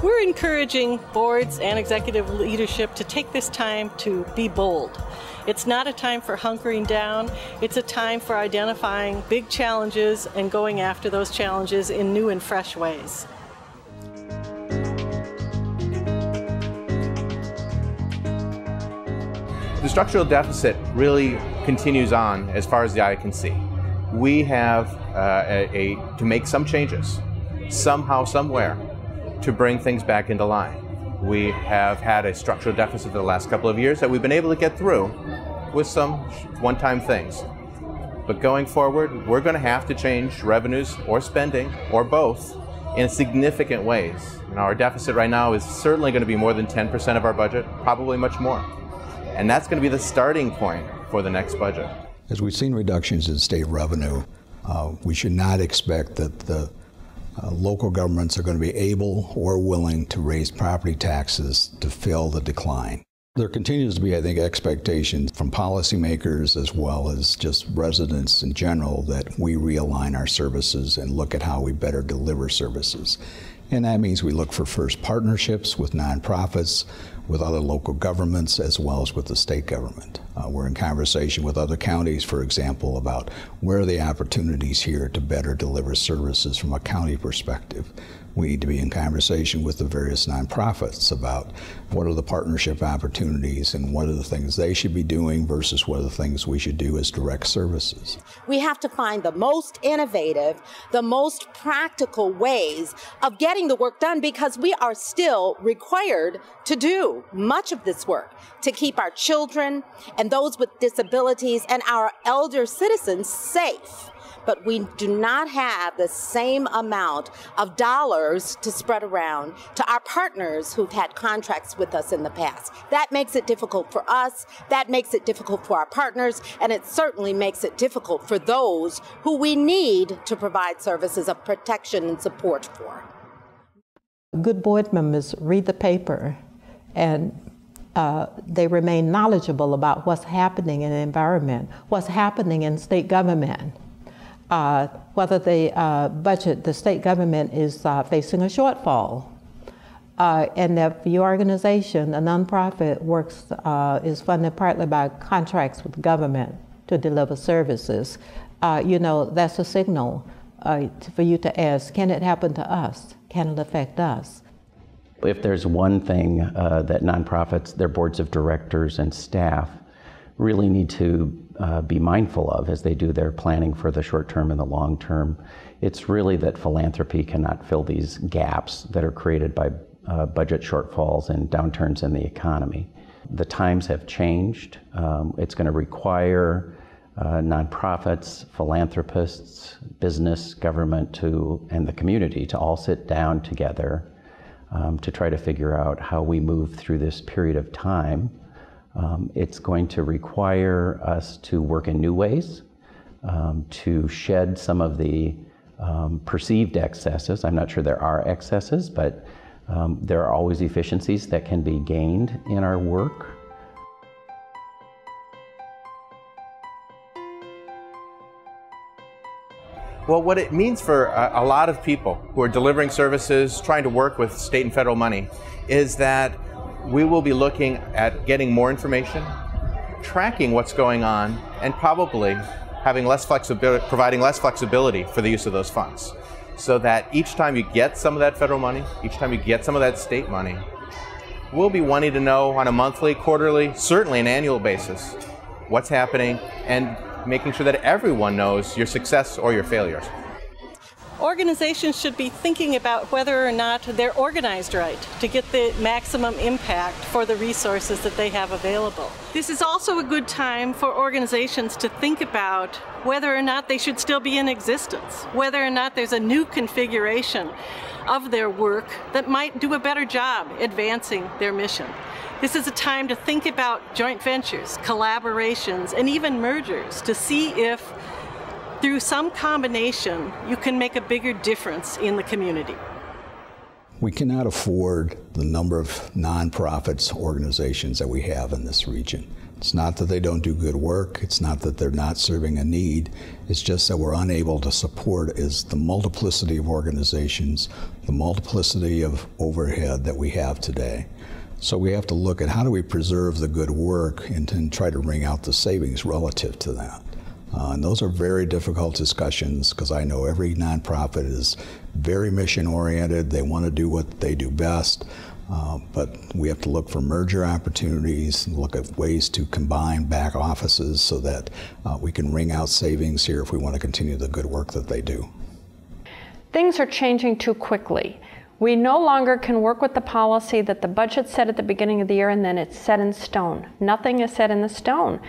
We're encouraging boards and executive leadership to take this time to be bold. It's not a time for hunkering down. It's a time for identifying big challenges and going after those challenges in new and fresh ways. The structural deficit really continues on as far as the eye can see. We have to make some changes, somehow, somewhere, to bring things back into line. We have had a structural deficit for the last couple of years that we've been able to get through with some one-time things. But going forward, we're going to have to change revenues or spending, or both, in significant ways. Our deficit right now is certainly going to be more than 10% of our budget, probably much more. And that's going to be the starting point for the next budget. As we've seen reductions in state revenue, we should not expect that the local governments are going to be able or willing to raise property taxes to fill the decline. There continues to be, I think, expectations from policymakers as well as just residents in general that we realign our services and look at how we better deliver services. And that means we look for first partnerships with nonprofits, with other local governments, as well as with the state government. We're in conversation with other counties, for example, about where are the opportunities here to better deliver services from a county perspective. We need to be in conversation with the various nonprofits about what are the partnership opportunities and what are the things they should be doing versus what are the things we should do as direct services. We have to find the most innovative, the most practical ways of getting the work done, because we are still required to do much of this work to keep our children and those with disabilities and our elder citizens safe. But we do not have the same amount of dollars to spread around to our partners who've had contracts with us in the past. That makes it difficult for us, that makes it difficult for our partners, and it certainly makes it difficult for those who we need to provide services of protection and support for. Good board members read the paper and they remain knowledgeable about what's happening in the environment, what's happening in state government. Whether the state government is facing a shortfall. And if your organization, a nonprofit, is funded partly by contracts with government to deliver services, that's a signal for you to ask, can it happen to us? Can it affect us? If there's one thing that nonprofits, their boards of directors and staff really need to be mindful of as they do their planning for the short term and the long term, it's really that philanthropy cannot fill these gaps that are created by budget shortfalls and downturns in the economy. The times have changed. It's going to require nonprofits, philanthropists, business, government, and the community to all sit down together to try to figure out how we move through this period of time. It's going to require us to work in new ways, to shed some of the perceived excesses. I'm not sure there are excesses, but there are always efficiencies that can be gained in our work. Well, what it means for a lot of people who are delivering services, trying to work with state and federal money, is that we will be looking at getting more information, tracking what's going on, and probably having less flexibility, providing less flexibility for the use of those funds. So that each time you get some of that federal money, each time you get some of that state money, we'll be wanting to know on a monthly, quarterly, certainly an annual basis, what's happening, and making sure that everyone knows your success or your failures. Organizations should be thinking about whether or not they're organized right to get the maximum impact for the resources that they have available. This is also a good time for organizations to think about whether or not they should still be in existence, whether or not there's a new configuration of their work that might do a better job advancing their mission. This is a time to think about joint ventures, collaborations, and even mergers to see if through some combination, you can make a bigger difference in the community. We cannot afford the number of nonprofits, organizations that we have in this region. It's not that they don't do good work. It's not that they're not serving a need. It's just that we're unable to support as the multiplicity of organizations the multiplicity of overhead that we have today. So we have to look at how do we preserve the good work and try to wring out the savings relative to that. And those are very difficult discussions because I know every nonprofit is very mission-oriented. They want to do what they do best, but we have to look for merger opportunities and look at ways to combine back offices so that we can wring out savings here if we want to continue the good work that they do. Things are changing too quickly. We no longer can work with the policy that the budget's set at the beginning of the year and then it's set in stone. Nothing is set in the stone.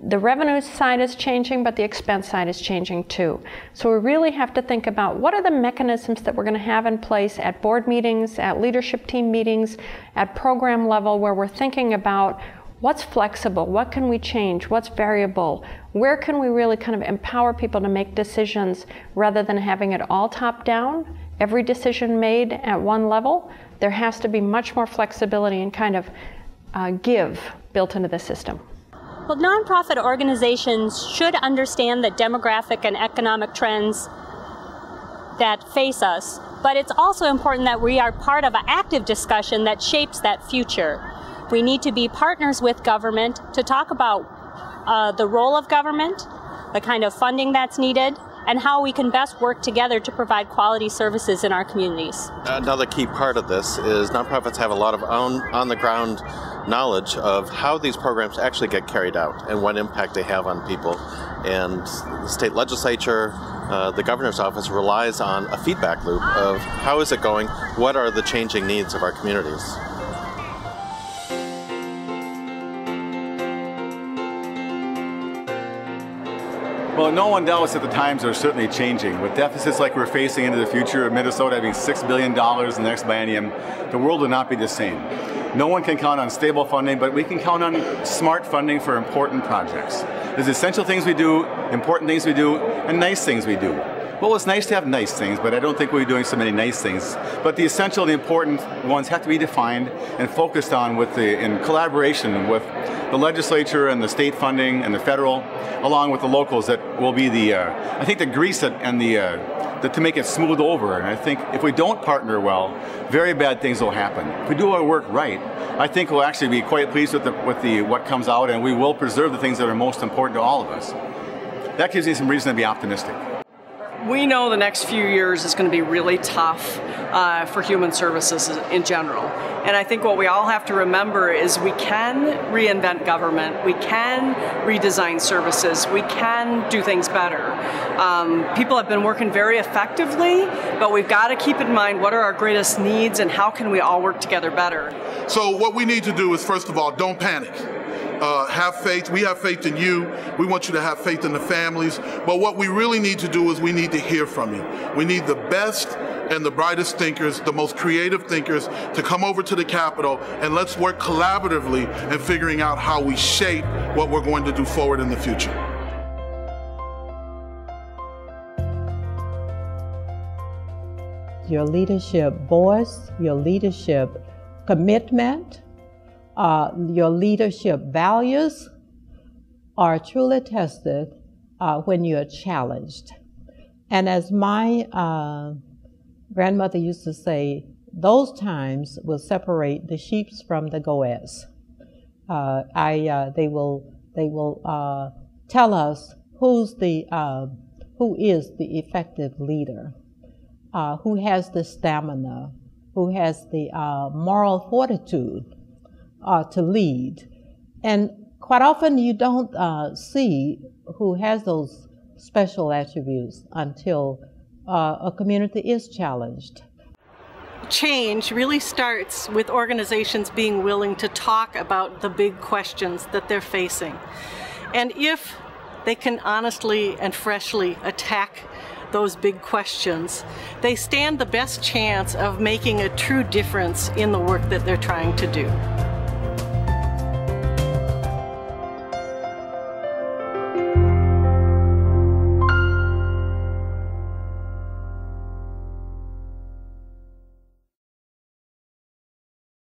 The revenue side is changing, but the expense side is changing too. So we really have to think about what are the mechanisms that we're going to have in place at board meetings, at leadership team meetings, at program level, where we're thinking about what's flexible, what can we change, what's variable, where can we really kind of empower people to make decisions rather than having it all top down, every decision made at one level. There has to be much more flexibility and kind of give built into the system. Well, nonprofit organizations should understand the demographic and economic trends that face us, but it's also important that we are part of an active discussion that shapes that future. We need to be partners with government to talk about the role of government, the kind of funding that's needed, and how we can best work together to provide quality services in our communities. Another key part of this is nonprofits have a lot of on-the-ground knowledge of how these programs actually get carried out and what impact they have on people. And the state legislature, the governor's office relies on a feedback loop of how is it going, what are the changing needs of our communities. Well, no one doubts that the times are certainly changing. With deficits like we're facing into the future of Minnesota having $6 billion in the next biennium, the world will not be the same. No one can count on stable funding, but we can count on smart funding for important projects. There's essential things we do, important things we do, and nice things we do. Well, it's nice to have nice things, but I don't think we're doing so many nice things. But the essential and the important ones have to be defined and focused on in collaboration with the legislature and the state funding and the federal, along with the locals that will be I think the grease and to make it smooth over. And I think if we don't partner well, very bad things will happen. If we do our work right, I think we'll actually be quite pleased with what comes out, and we will preserve the things that are most important to all of us. That gives me some reason to be optimistic. We know the next few years is going to be really tough for human services in general. And I think what we all have to remember is we can reinvent government, we can redesign services, we can do things better. People have been working very effectively, but we've got to keep in mind what are our greatest needs and how can we all work together better. So what we need to do is, first of all, don't panic. Have faith. We have faith in you. We want you to have faith in the families. But what we really need to do is we need to hear from you. We need the best and the brightest thinkers, the most creative thinkers, to come over to the Capitol, and let's work collaboratively in figuring out how we shape what we're going to do forward in the future. Your leadership voice, your leadership commitment, your leadership values are truly tested when you're challenged. And as my grandmother used to say, those times will separate the sheep from the goats. They will tell us who is the effective leader, who has the stamina, who has the moral fortitude to lead. And quite often you don't see who has those special attributes until a community is challenged. Change really starts with organizations being willing to talk about the big questions that they're facing. And if they can honestly and freshly attack those big questions, they stand the best chance of making a true difference in the work that they're trying to do.